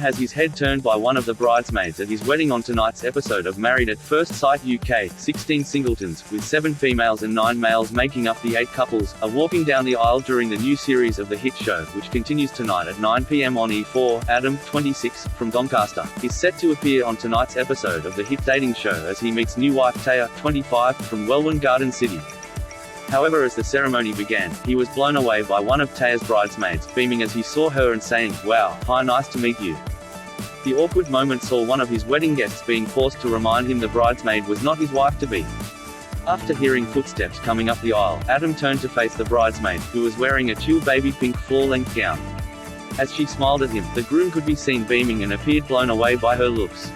has his head turned by one of the bridesmaids at his wedding on tonight's episode of Married at First Sight UK. 16 singletons, with 7 females and 9 males making up the 8 couples, are walking down the aisle during the new series of the hit show, which continues tonight at 9 p.m. on E4. Adam, 26, from Doncaster, is set to appear on tonight's episode of the hit dating show as he meets new wife Taya, 25, from Welwyn Garden City. However, as the ceremony began, he was blown away by one of Taya's bridesmaids, beaming as he saw her and saying, "Wow, hi, nice to meet you." The awkward moment saw one of his wedding guests being forced to remind him the bridesmaid was not his wife-to-be. After hearing footsteps coming up the aisle, Adam turned to face the bridesmaid, who was wearing a teal baby pink floor-length gown. As she smiled at him, the groom could be seen beaming and appeared blown away by her looks.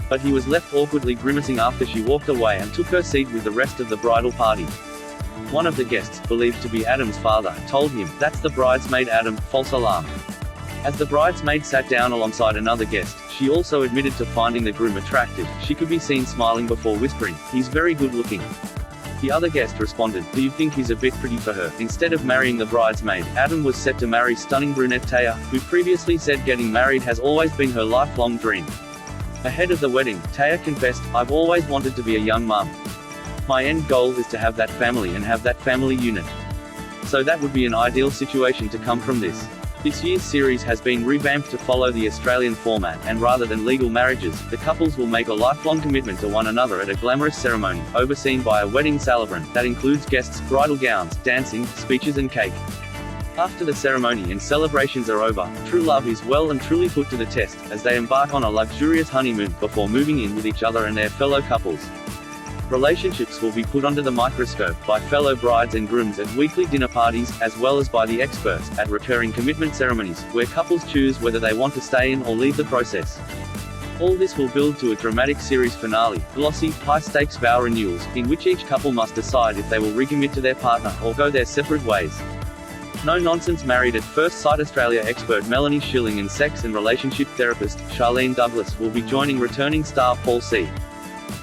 But he was left awkwardly grimacing after she walked away and took her seat with the rest of the bridal party. One of the guests, believed to be Adam's father, told him, "That's the bridesmaid Adam, false alarm." As the bridesmaid sat down alongside another guest, she also admitted to finding the groom attractive. She could be seen smiling before whispering, "He's very good looking." The other guest responded, "Do you think he's a bit pretty for her?" Instead of marrying the bridesmaid, Adam was set to marry stunning brunette Taya, who previously said getting married has always been her lifelong dream. Ahead of the wedding, Taya confessed, "I've always wanted to be a young mum. My end goal is to have that family and have that family unit." So that would be an ideal situation to come from this. This year's series has been revamped to follow the Australian format, and rather than legal marriages, the couples will make a lifelong commitment to one another at a glamorous ceremony, overseen by a wedding celebrant, that includes guests, bridal gowns, dancing, speeches and cake. After the ceremony and celebrations are over, true love is well and truly put to the test, as they embark on a luxurious honeymoon, before moving in with each other and their fellow couples. Relationships will be put under the microscope by fellow brides and grooms at weekly dinner parties, as well as by the experts at recurring commitment ceremonies, where couples choose whether they want to stay in or leave the process. All this will build to a dramatic series finale, glossy, high-stakes vow renewals, in which each couple must decide if they will recommit to their partner or go their separate ways. No-nonsense Married at First Sight Australia expert Melanie Schilling and sex and relationship therapist Charlene Douglas will be joining returning star Paul C.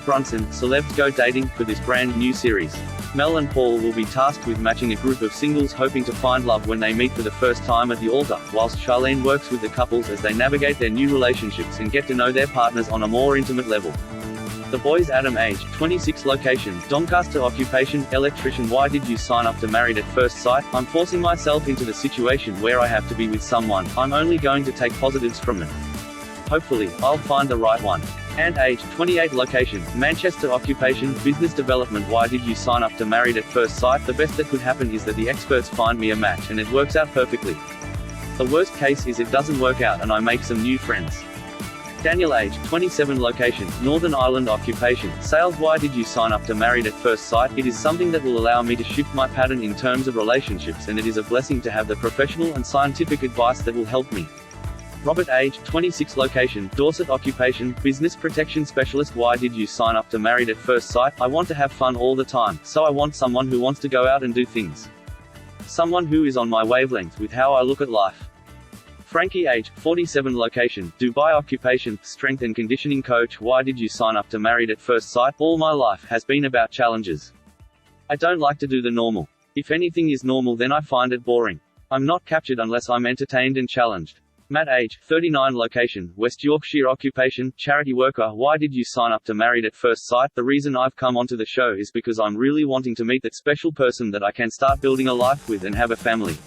Brunson, Celebs Go Dating, for this brand new series. Mel and Paul will be tasked with matching a group of singles hoping to find love when they meet for the first time at the altar, whilst Charlene works with the couples as they navigate their new relationships and get to know their partners on a more intimate level. The boys Adam, age 26, location Doncaster, occupation electrician. Why did you sign up to Married at First Sight? I'm forcing myself into the situation where I have to be with someone. I'm only going to take positives from it. Hopefully, I'll find the right one. And age 28, location Manchester, occupation business development. Why did you sign up to Married at First Sight? The best that could happen is that the experts find me a match and it works out perfectly. The worst case is it doesn't work out and I make some new friends. Daniel, age 27, location Northern Ireland, occupation sales. Why did you sign up to Married at First Sight? It is something that will allow me to shift my pattern in terms of relationships, and it is a blessing to have the professional and scientific advice that will help me. Robert, age 26, location Dorset, occupation business protection specialist. Why did you sign up to Married at First Sight? I want to have fun all the time, so I want someone who wants to go out and do things. Someone who is on my wavelength with how I look at life. Frankie, age 47, location Dubai, occupation strength and conditioning coach. Why did you sign up to Married at First Sight? All my life has been about challenges. I don't like to do the normal. If anything is normal, then I find it boring. I'm not captured unless I'm entertained and challenged. Matt, age 39, location West Yorkshire, occupation charity worker. Why did you sign up to Married at First Sight? The reason I've come onto the show is because I'm really wanting to meet that special person that I can start building a life with and have a family.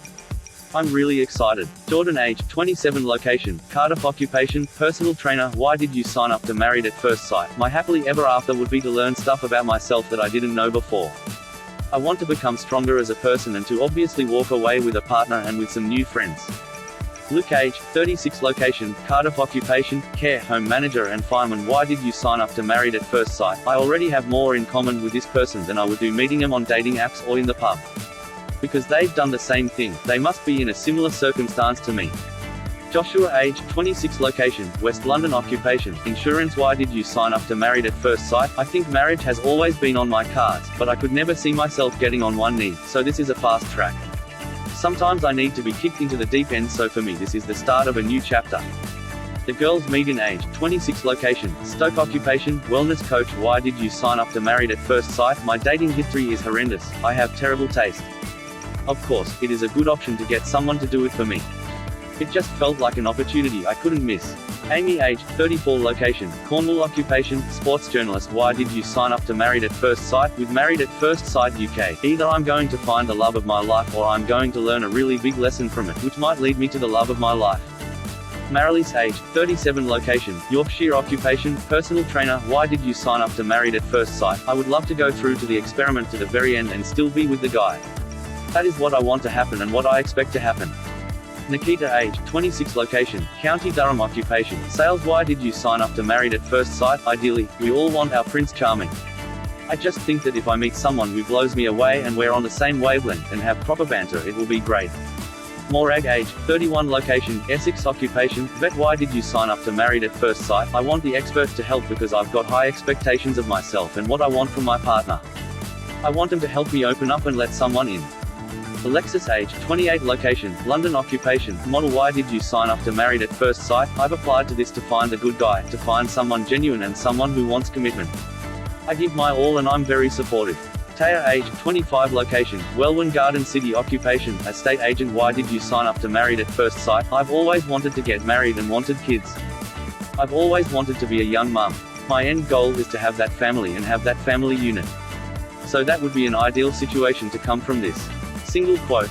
I'm really excited. Jordan, age 27, location Cardiff, occupation personal trainer. Why did you sign up to Married at First Sight? My happily ever after would be to learn stuff about myself that I didn't know before. I want to become stronger as a person and to obviously walk away with a partner and with some new friends. Luke, age 36, location Cardiff, occupation care home manager and fireman. Why did you sign up to Married at First Sight? I already have more in common with this person than I would do meeting them on dating apps or in the pub. Because they've done the same thing, they must be in a similar circumstance to me. Joshua, age 26, location West London, occupation insurance. Why did you sign up to Married at First Sight? I think marriage has always been on my cards, but I could never see myself getting on one knee, so this is a fast track. Sometimes I need to be kicked into the deep end, so for me this is the start of a new chapter. The girls Megan, age 26, location Stoke, occupation wellness coach. Why did you sign up to Married at First Sight? My dating history is horrendous. I have terrible taste. Of course, it is a good option to get someone to do it for me. It just felt like an opportunity I couldn't miss. Amy, age 34, location Cornwall, occupation sports journalist. Why did you sign up to Married at First Sight? With Married at First Sight UK, either I'm going to find the love of my life or I'm going to learn a really big lesson from it, which might lead me to the love of my life. Marilis, age 37, location Yorkshire, occupation personal trainer. Why did you sign up to Married at First Sight? I would love to go through to the experiment to the very end and still be with the guy. That is what I want to happen and what I expect to happen. Nikita, age 26, location County Durham, occupation sales. Why did you sign up to Married at First Sight? Ideally, we all want our Prince Charming. I just think that if I meet someone who blows me away and we're on the same wavelength and have proper banter, it will be great. Morag, age 31, location Essex, occupation vet. Why did you sign up to Married at First Sight? I want the experts to help because I've got high expectations of myself and what I want from my partner. I want them to help me open up and let someone in. Alexis, age 28, location London, occupation model. Why did you sign up to Married at First Sight? I've applied to this to find a good guy, to find someone genuine and someone who wants commitment. I give my all and I'm very supportive. Taya, age 25, location Welwyn Garden City, occupation estate agent. Why did you sign up to Married at First Sight? I've always wanted to get married and wanted kids. I've always wanted to be a young mum. My end goal is to have that family and have that family unit. So that would be an ideal situation to come from this. Single quote,